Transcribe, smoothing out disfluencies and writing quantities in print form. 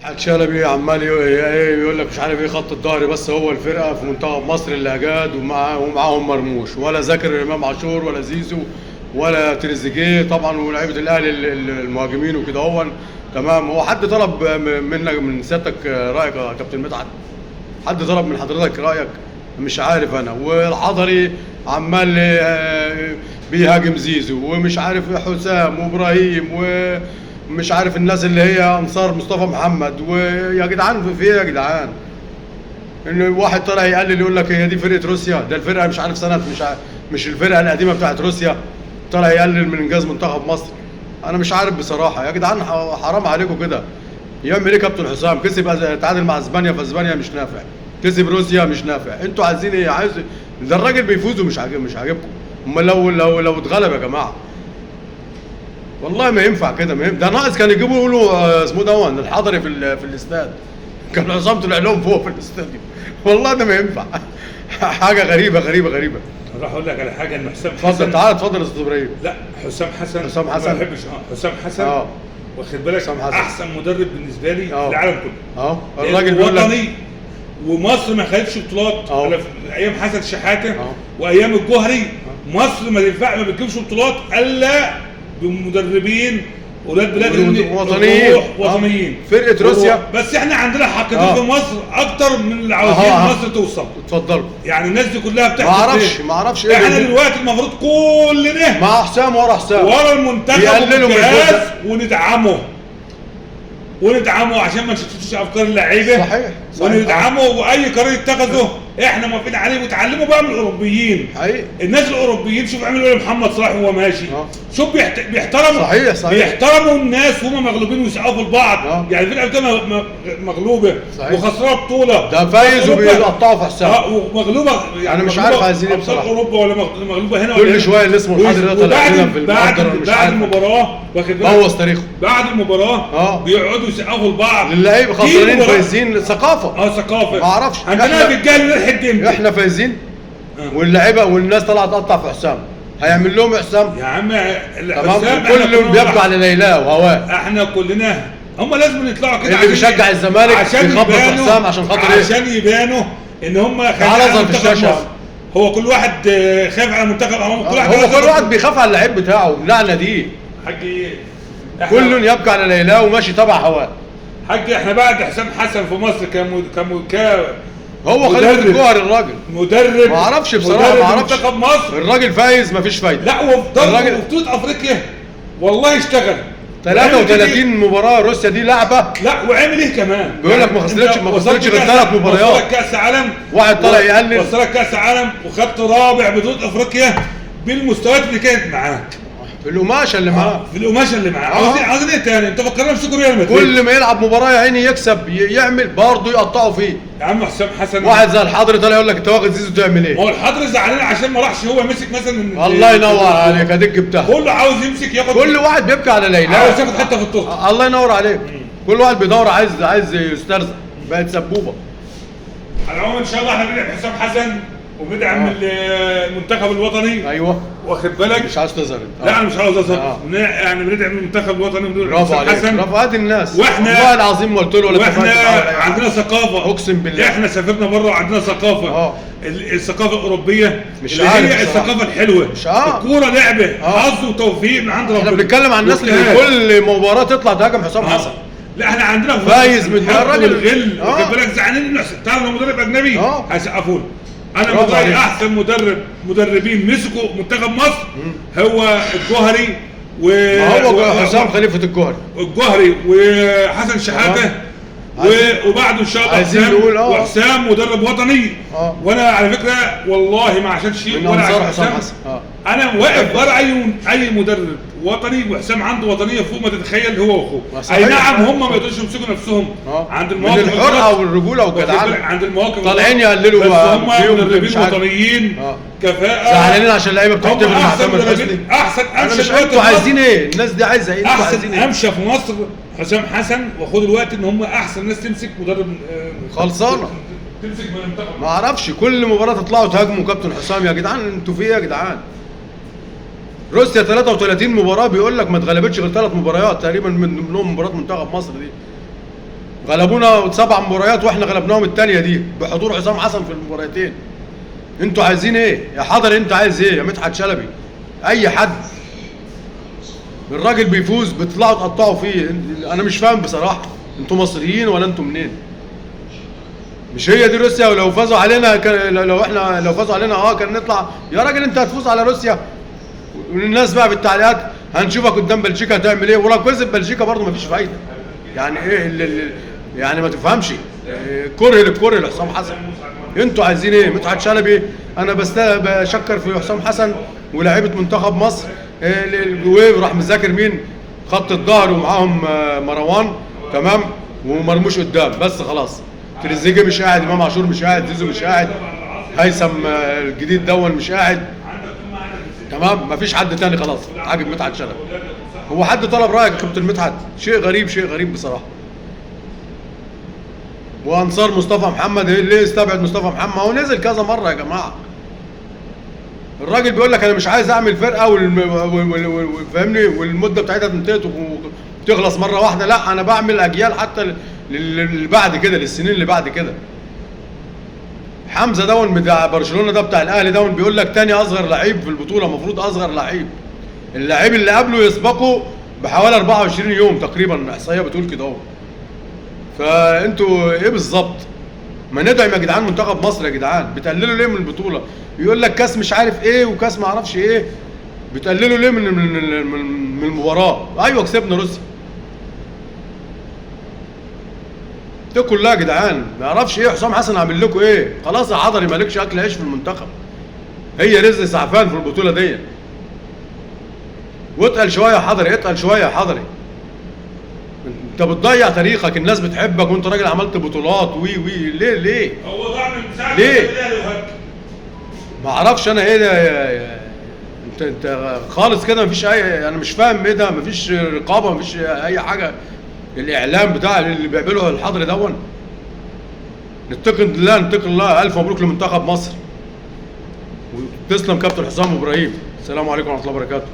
حد شلبي عمال يقول لك مش عارف ايه خط الظهر، بس هو الفرقه في منتخب مصر اللي اجاد ومعاهم مرموش، ولا ذاكر امام عاشور ولا زيزو ولا تريزيجيه طبعا، ولاعيبه الاهلي المهاجمين وكده. هو تمام. هو حد طلب منك من سيادتك رايك يا كابتن مدحت؟ حد طلب من حضرتك رايك؟ مش عارف انا. والحضري عمال بيهاجم زيزو ومش عارف حسام وابراهيم ومش عارف الناس اللي هي انصار مصطفى محمد. ويا جدعان في ايه يا جدعان؟ ان واحد طلع يقلل يقول لك هي دي فرقه روسيا، ده الفرقه مش عارف سنه مش الفرقه القديمه بتاعت روسيا. طلع يقلل من انجاز منتخب مصر. انا مش عارف بصراحه يا جدعان، حرام عليكم كده. يعمل ايه كابتن حسام؟ كسب تعادل مع اسبانيا، في اسبانيا مش نافع. كسب روسيا مش نافع. انتوا عايزين ايه؟ ده الراجل بيفوز ومش مش عاجبكم. امال لو اتغلب يا جماعه؟ والله ما ينفع كده. ما ينفع. ده ناقص كان يجيبوا يقولوا اسمه ده الحضري في الاستاد. كان حسام طلع لهم فوق في الاستاديوم. والله ده ما ينفع. حاجه غريبه غريبه غريبه. راح اقول لك على حاجه ان حسام حسن. اتفضل تعالى اتفضل يا استاذ ابراهيم. لا حسام حسن ما بحبش حسام حسن. واخد بالك احسن مدرب بالنسبه لي في العالم كله. الراجل وطني. ومصر ما خدتش بطولات على ايام حسن شحاته وايام الجوهري. مصر ما بتجيبش بطولات الا بمدربين ولاد بلاد وطنيين. فرقه روسيا. بس احنا عندنا حقيقه في مصر اكتر من اللي عاوزين مصر توصل. اتفضلوا. يعني الناس دي كلها بتحكي ما اعرفش ايه. احنا دلوقتي المفروض كلنا مع حسام ورا حسام ورا المنتخب والجهاز وندعمه عشان ما نشتتش افكار اللعيبه. صحيح. وندعمه واي قرار يتخذه احنا موافقين عليه. وتعلموا بقى من الاوروبيين. حقيقي. الناس الاوروبيين شوف عملوا ايه محمد صلاح وهو ماشي. شوف بيحترموا. صحيح. بيحترموا الناس وهم مغلوبين ويسقفوا لبعض. يعني الفرقه بتبقى مغلوبه وخسرانه بطوله، ده فايز وبيقطعوا في حسام. ومغلوبه. يعني انا مش عارف عايزين ايه بصراحه. اوروبا ولا مغلوبه هنا كل شويه اللي اسمه الحضري ده طالع لنا في بعد المباراه واخد بالك بوظ تاريخه. بعد المباراه بيقعدوا يسقفوا لبعض. اللعيبه خسرانين فايزين. ثقافه. ثقافه. ما اعرفش. عندنا رجال نلحق امتى؟ احنا فايزين واللعيبه والناس طلعت تقطع في حسام. هيعمل لهم حسام يا عم. تمام. كلهم بيبكوا على ليلى وهواه. احنا كلنا هم لازم يطلعوا كده. اللي بيشجع الزمالك بيخبط في حسام عشان خاطر ايه؟ عشان يبانوا ان هم خايفين في الشاشه. هو كل واحد خايف على المنتخب. كل واحد بيخاف على اللعيب بتاعه. اللعنه دي حاج ايه؟ كل يبكي على ليلى وماشي تبع هواه. حاج احنا بعد حسام حسن في مصر هو خليفه الجوهري الراجل مدرب. ما اعرفش بصراحه. ما اعرفش. منتخب مصر الراجل فايز مفيش فايده. لا وفي بطوله افريقيا والله اشتغل 33 مباراه. روسيا دي لعبه. لا وعمل ايه كمان؟ بيقول لك ما خسرتش غير 3 مباريات. وصلك كاس عالم. واحد طلع يقلل. وصلك كاس عالم وخدت رابع بطوله افريقيا بالمستويات اللي كانت معاك. في القماشه اللي معاه. في القماشه اللي معاه. عاوزين ايه تاني؟ انت فكرنا في ريال مدريد. كل ما يلعب مباراه يا عيني يكسب يعمل برضه يقطعوا فيه. يا عم حسام حسن واحد زي الحضري طالع يقول لك انت واخد زيزو تعمل ايه؟ هو الحضري زعلان عشان ما راحش. هو مسك مثلا الله ينور عليك. اديك جبتها. كله عاوز يمسك ياخد. كل واحد بيبكي على ليلى. عاوز ياخد حته في التورته. الله ينور عليك. كل واحد بيدور عايز يسترزق. بقت سبوبه. على العموم ان شاء الله احنا بندعم حسام حسن وبندعم المنتخب الوطني. ايوه واخد بالك. مش عايز تظهر انت. لا انا مش عاوز اظهر. يعني بندعم المنتخب الوطني وبندعم حسام حسن. برافو عليك. الناس واحنا والله العظيم ما قلت له ولا واحنا عندنا ثقافه. اقسم بالله احنا سافرنا بره وعندنا ثقافه. الثقافه الاوروبيه مش اللي هي الثقافه الحلوه. الكوره لعبه حظ وتوفيق من عند ربنا. احنا بنتكلم عن الناس اللي كل مباراه تطلع تهاجم حسام حسن. لا احنا عندنا فايز من الراجل الغل. واخد بالك زعلانين انه تعالوا مدرب اجنبي هيسقفوا له. انا متراجع احسن مدربين مسكوا منتخب مصر هو الجوهري هو حسام خليفه الجوهري وحسن شحاته وبعده ان شاء الله وحسام مدرب وطني. وانا على فكره والله ما عشان شيء ولا عشان حسام. انا واقف ورا اي مدرب وطني. وحسام عنده وطنيه فوق ما تتخيل هو واخوه. اي نعم هم ما يقدروش يمسكوا نفسهم عند المواقف من الحرقه والرجوله والجدعنه. عند المواقف طالعين يقللوا. بس هم مدربين وطنيين كفاءه. زعلانين عشان اللعيبه بتحتفل مع تامر حسني. احسن امشي. انتوا عايزين ايه؟ الناس دي عايزه ايه؟ احسن امشي في مصر حسام حسن. وخد الوقت ان هم احسن ناس تمسك مدرب خلصانه. تمسك من المنتخب. ما اعرفش. كل مباراه تطلعوا تهاجموا كابتن حسام. يا جدعان انتوا في ايه يا جدعان؟ روسيا 33 مباراه بيقول لك ما اتغلبتش غير 3 مباريات تقريبا منهم مباراه منتخب مصر دي. غلبونا 7 مباريات واحنا غلبناهم الثانيه دي بحضور حسام حسن في المباراتين. انتوا عايزين ايه يا حضري؟ انت عايز ايه يا مدحت شلبي؟ اي حد الراجل بيفوز بتطلعوا تقطعوا فيه. انا مش فاهم بصراحه، انتوا مصريين ولا انتوا منين؟ مش هي دي روسيا؟ ولو فازوا علينا لو فازوا علينا كان نطلع يا راجل. انت هتفوز على روسيا والناس بقى بالتعليقات هنشوفك قدام بلجيكا هتعمل ايه، ولو كسب بلجيكا برضه مفيش فايده. يعني ايه يعني ما تفهمش كره للكره لحسام حسن. انتوا عايزين ايه؟ مدحت شلبي انا بشكر في حسام حسن ولاعيبه منتخب مصر. الجويب راح مذاكر مين؟ خط الظهر ومعاهم مروان تمام ومرموش قدام بس خلاص. تريزيجيه مش قاعد، امام عاشور مش قاعد، زيزو مش قاعد، هيثم الجديد دون مش قاعد تمام. مفيش حد تاني خلاص عاجب مدحت شلبي. هو حد طلب رايك يا كابتن مدحت؟ شيء غريب بصراحه. وانصار مصطفى محمد ليه استبعد مصطفى محمد؟ هو نزل كذا مره يا جماعه. الراجل بيقول لك انا مش عايز اعمل فرقه فاهمني والمده بتاعتها تنتهي وتخلص مره واحده. لا انا بعمل اجيال حتى اللي بعد كده، للسنين اللي بعد كده. حمزه دون بتاع برشلونه ده بتاع الاهلي دون بيقول لك تاني اصغر لعيب في البطوله، المفروض اصغر لعيب. اللعيب اللي قبله يسبقه بحوالي 24 يوم تقريبا، الاحصائيه بتقول كده اهو. فانتوا ايه بالظبط؟ ما ندعم يا جدعان منتخب مصر يا جدعان. بتقللوا ليه من البطوله؟ يقول لك كاس مش عارف ايه وكاس ما اعرفش ايه. بتقللوا ليه من المباراه؟ ايوه كسبنا روسيا. دي كلها يا جدعان ما اعرفش ايه حسام حسن عامل لكم ايه. خلاص يا حضري مالكش اكل عيش في المنتخب. هي رزق سعفان في البطوله دي. واتقل شويه يا حضري، اتقل شويه يا حضري. انت بتضيع تاريخك، الناس بتحبك وانت راجل عملت بطولات ليه؟ هو ضاع من ساعه ليه؟ ما اعرفش انا ايه ده. انت خالص كده مفيش اي، انا مش فاهم ايه ده. مفيش رقابه، مفيش اي حاجه. الاعلام بتاع اللي بيعمله الحضري دون. نتقي الله. الف مبروك لمنتخب مصر. وتسلم كابتن حسام ابراهيم. السلام عليكم ورحمه الله وبركاته.